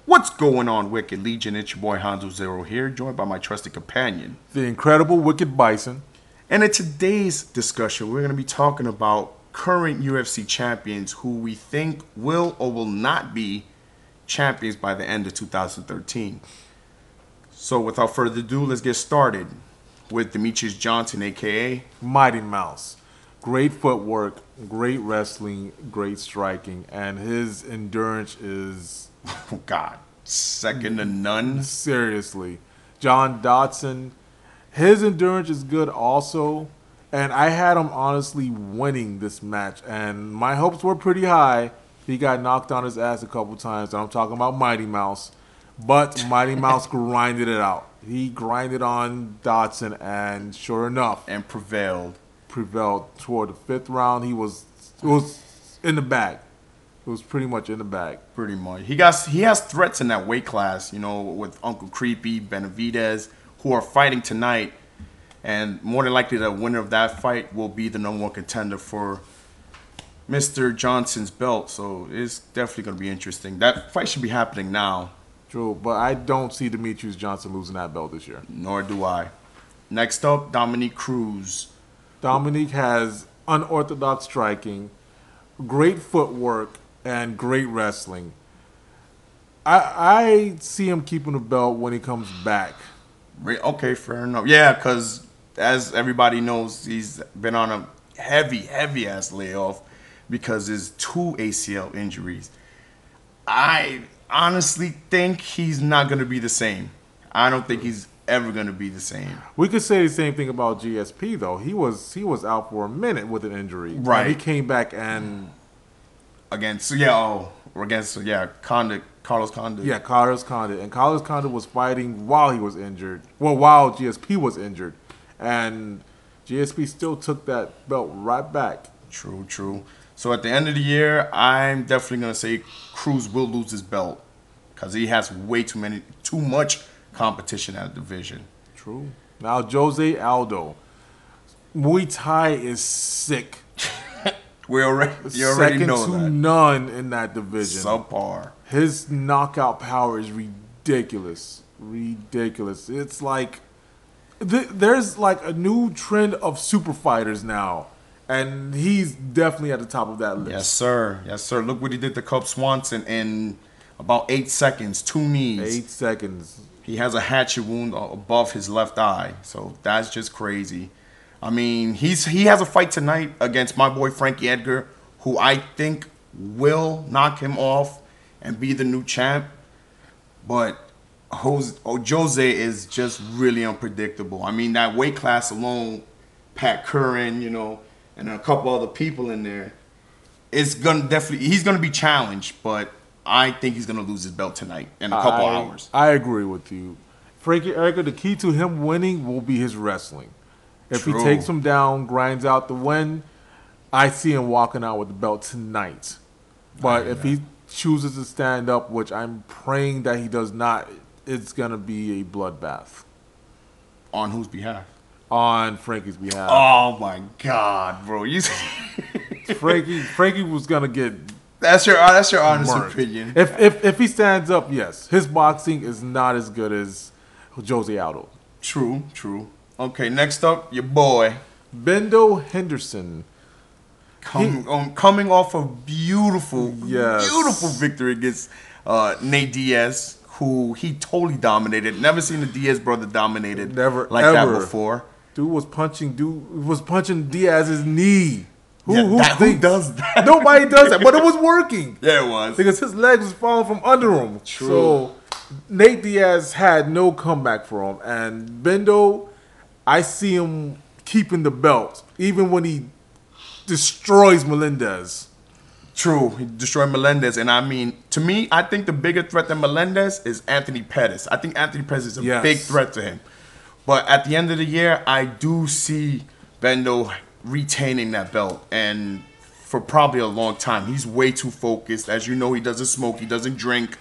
What's going on, Wicked Legion? It's your boy Hanzo Zero here, joined by my trusted companion. The incredible Wicked Bison. And in today's discussion, we're going to be talking about current UFC champions who we think will or will not be champions by the end of 2013. So without further ado, let's get started with Demetrius Johnson, a.k.a. Mighty Mouse. Great footwork, great wrestling, great striking, and his endurance is... Oh, God. Second to none. Seriously. John Dodson, his endurance is good also, and I had him honestly winning this match, and my hopes were pretty high. He got knocked on his ass a couple times, and I'm talking about Mighty Mouse, but Mighty Mouse grinded it out. He grinded on Dodson, and sure enough, And prevailed. toward the fifth round. It was in the bag. It was pretty much in the bag. Pretty much. He has threats in that weight class, with Uncle Creepy, Benavidez, who are fighting tonight. And more than likely the winner of that fight will be the number one contender for Mr. Johnson's belt. So it's definitely going to be interesting. That fight should be happening now. True, but I don't see Demetrius Johnson losing that belt this year. Nor do I. Next up, Dominique Cruz. Dominique has unorthodox striking, great footwork, and great wrestling. I see him keeping the belt when he comes back. Okay, fair enough. Yeah, because as everybody knows, he's been on a heavy-ass layoff because his 2 ACL injuries. I honestly think he's not going to be the same. I don't think he's ever going to be the same. We could say the same thing about GSP, though. He was out for a minute with an injury. Right. And he came back and... Condit, Carlos Condit. Yeah, Carlos Condit. And Carlos Condit was fighting while he was injured. Well, while GSP was injured. And GSP still took that belt right back. True. So at the end of the year, I'm definitely going to say Cruz will lose his belt because he has way too much competition at the division. True. Now, Jose Aldo. Muay Thai is sick. You already Second know to that. none in that division. Subpar. His knockout power is ridiculous. It's like there's like a new trend of super fighters now, and he's definitely at the top of that list. Yes, sir. Look what he did to Cub Swanson in about 8 seconds, 2 knees. 8 seconds. He has a hatchet wound above his left eye, so that's just crazy. I mean, he has a fight tonight against my boy Frankie Edgar, who I think will knock him off and be the new champ. But Jose is just really unpredictable. I mean, that weight class alone, Pat Curran, and a couple other people in there, he's gonna be challenged. But I think he's gonna lose his belt tonight in a couple hours. I agree with you. Frankie Edgar, the key to him winning will be his wrestling. If True. he takes him down, grinds out the win, I see him walking out with the belt tonight. But if he chooses to stand up, which I'm praying that he does not, it's going to be a bloodbath. On whose behalf? On Frankie's behalf. Oh my God, bro! Frankie was going to get... That's your honest marked. opinion. If he stands up, yes. His boxing is not as good as Jose Aldo. True. Okay, next up, your boy. Bendo Henderson. Coming off a beautiful victory against Nate Diaz, who he totally dominated. Never seen the Diaz brother dominated that before. Dude was punching Diaz's knee. Who does that? Nobody does that, but it was working. Yeah, it was. Because his legs was falling from under him. True. So Nate Diaz had no comeback for him. And Bendo, I see him keeping the belt, even when he destroys Melendez. True, he destroyed Melendez. And I mean, to me, I think the bigger threat than Melendez is Anthony Pettis. I think Anthony Pettis is a big threat to him. But at the end of the year, I do see Bendo retaining that belt. And for probably a long time, he's way too focused. As you know, he doesn't smoke, he doesn't drink.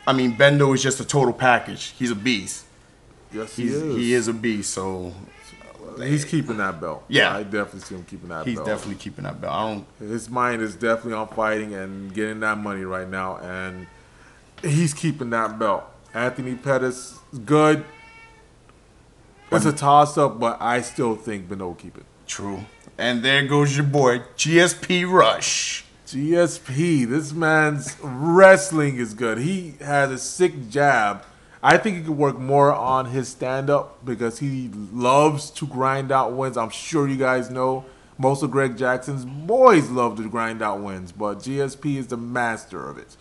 I mean, Bendo is just a total package. He's a beast. Yes, he is. He is a beast, so... He's keeping that belt. Yeah. I definitely see him keeping that belt. He's definitely keeping that belt. His mind is definitely on fighting and getting that money right now. And He's keeping that belt. Anthony Pettis is good. It's a toss-up, but I still think Beno will keep it. True. And there goes your boy, GSP Rush. GSP, this man's wrestling is good. He has a sick jab. I think he could work more on his stand-up because he loves to grind out wins. I'm sure you guys know most of Greg Jackson's boys love to grind out wins, but GSP is the master of it.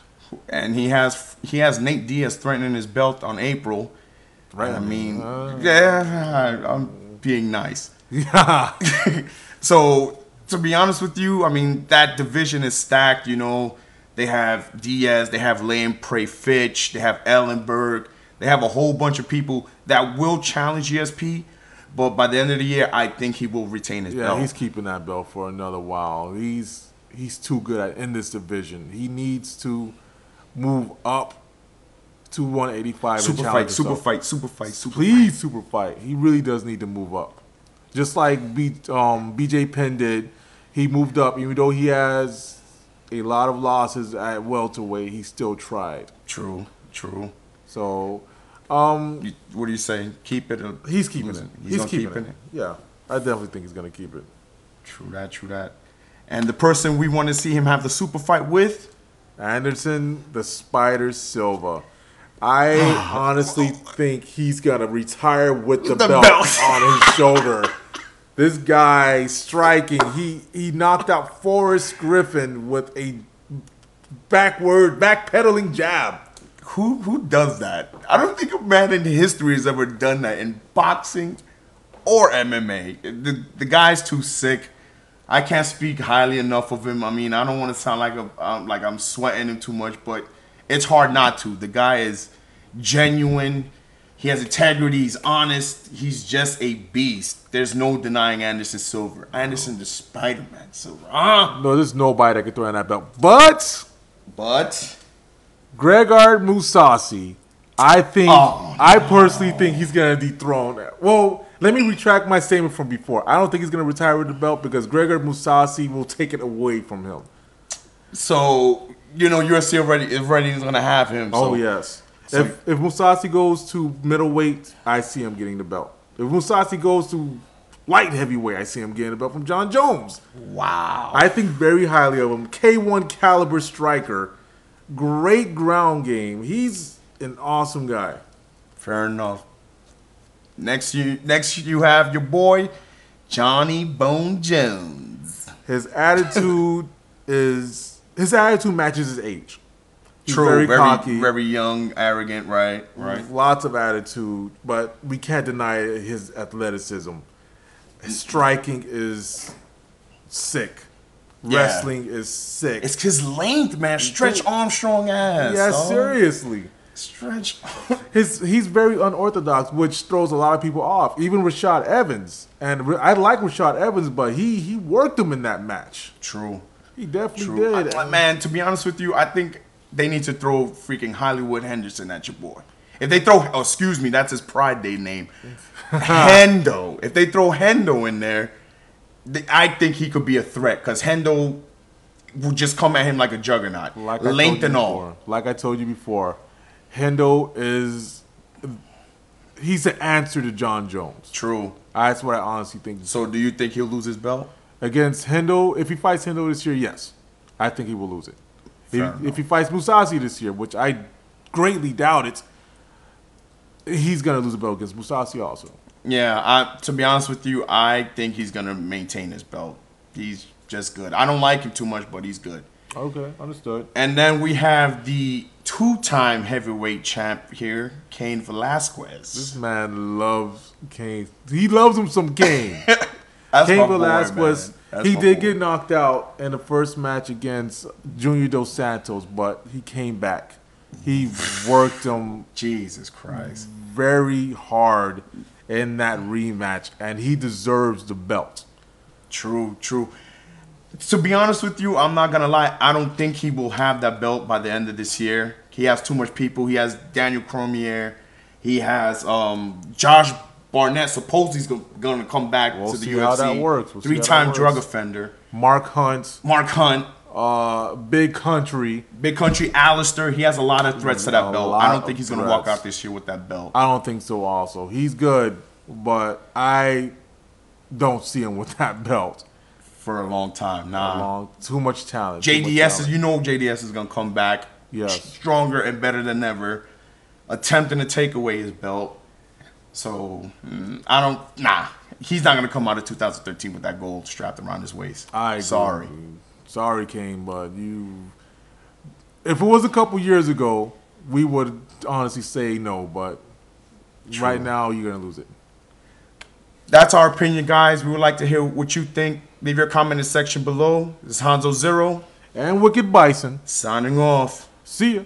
And he has Nate Diaz threatening his belt on April. Right? I mean, yeah, I'm being nice. Yeah. So, to be honest with you, I mean, that division is stacked. You know, they have Diaz, they have Lamprey Fitch, they have Ellenberg. They have a whole bunch of people that will challenge GSP. But by the end of the year, I think he will retain his belt. Yeah, he's keeping that belt for another while. He's too good in this division. He needs to move up to 185. Super fight. Please, super fight. He really does need to move up. Just like BJ Penn did, he moved up. Even though he has a lot of losses at welterweight, he still tried. True. So, What do you say? Keep it? He's keeping it. He's keeping it. Yeah, I definitely think he's going to keep it. True that. And the person we want to see him have the super fight with? Anderson the Spider Silva. I honestly think he's going to retire with the belt on his shoulder. This guy striking, he knocked out Forrest Griffin with a backpedaling jab. Who does that? I don't think a man in history has ever done that in boxing or MMA. The guy's too sick. I can't speak highly enough of him. I mean, I don't want to sound like I'm sweating him too much, but it's hard not to. The guy is genuine. He has integrity. He's honest. He's just a beast. There's no denying Anderson Silva. Anderson the Spider-Man Silva. No, there's nobody that can throw in that belt. But Gregard Mousasi, I personally think he's going to dethrone that. Well, let me retract my statement from before. I don't think he's going to retire with the belt because Gregard Mousasi will take it away from him. So, UFC already is going to have him. Oh, yes. If Mousasi goes to middleweight, I see him getting the belt. If Mousasi goes to light heavyweight, I see him getting the belt from John Jones. Wow. I think very highly of him. K1 caliber striker. Great ground game. He's an awesome guy. Fair enough. Next you have your boy, Johnny Bone Jones. His attitude matches his age. He's True, very cocky, very young, arrogant, right. Lots of attitude, but we can't deny his athleticism. His striking is sick. Yeah. Wrestling is sick. It's his length, man. Stretch Armstrong ass. Yeah, dog. seriously. Stretch. He's very unorthodox, which throws a lot of people off. Even Rashad Evans, and I like Rashad Evans, but he worked him in that match. True. He definitely did. Man, to be honest with you, I think they need to throw freaking Hollywood Henderson at your boy. If they throw, that's his Pride Day name, Hendo. If they throw Hendo in there, I think he could be a threat because Hendo will just come at him like a juggernaut, length and all. Like I told you before, Hendo he's the answer to John Jones. True. That's what I honestly think. So do you think he'll lose his belt? Against Hendo, if he fights Hendo this year, yes. I think he will lose it. If he fights Mousasi this year, which I greatly doubt it, he's going to lose a belt against Mousasi also. Yeah, to be honest with you, I think he's going to maintain his belt. He's just good. I don't like him too much, but he's good. Okay, understood. And then we have the two-time heavyweight champ here, Cain Velasquez. This man loves Cain. He loves him some Cain. Cain Velasquez, he did get knocked out in the first match against Junior Dos Santos, but he came back. He worked him Jesus Christ very hard in that rematch, and he deserves the belt. True. To be honest with you, I'm not going to lie. I don't think he will have that belt by the end of this year. He has too much people. He has Daniel Cormier. He has Josh Barnett. Supposedly he's going to come back to the UFC. How that works. Three-time drug offender. Mark Hunt. Big Country. Big Country Alistair, he has a lot of threats to that belt. I don't think he's going to walk threats. out this year with that belt. I don't think so also. He's good, but I don't see him with that belt. For a long time. Nah. Too much talent. JDS, you know JDS is going to come back stronger and better than ever, attempting to take away his belt. So, he's not going to come out of 2013 with that gold strapped around his waist. I agree. Sorry. Sorry, Kane, but if it was a couple years ago, we would honestly say no, but right now you're going to lose it. That's our opinion, guys. We would like to hear what you think. Leave your comment in the section below. This is Hanzo Zero. And Wicked Bison. Signing off. See ya.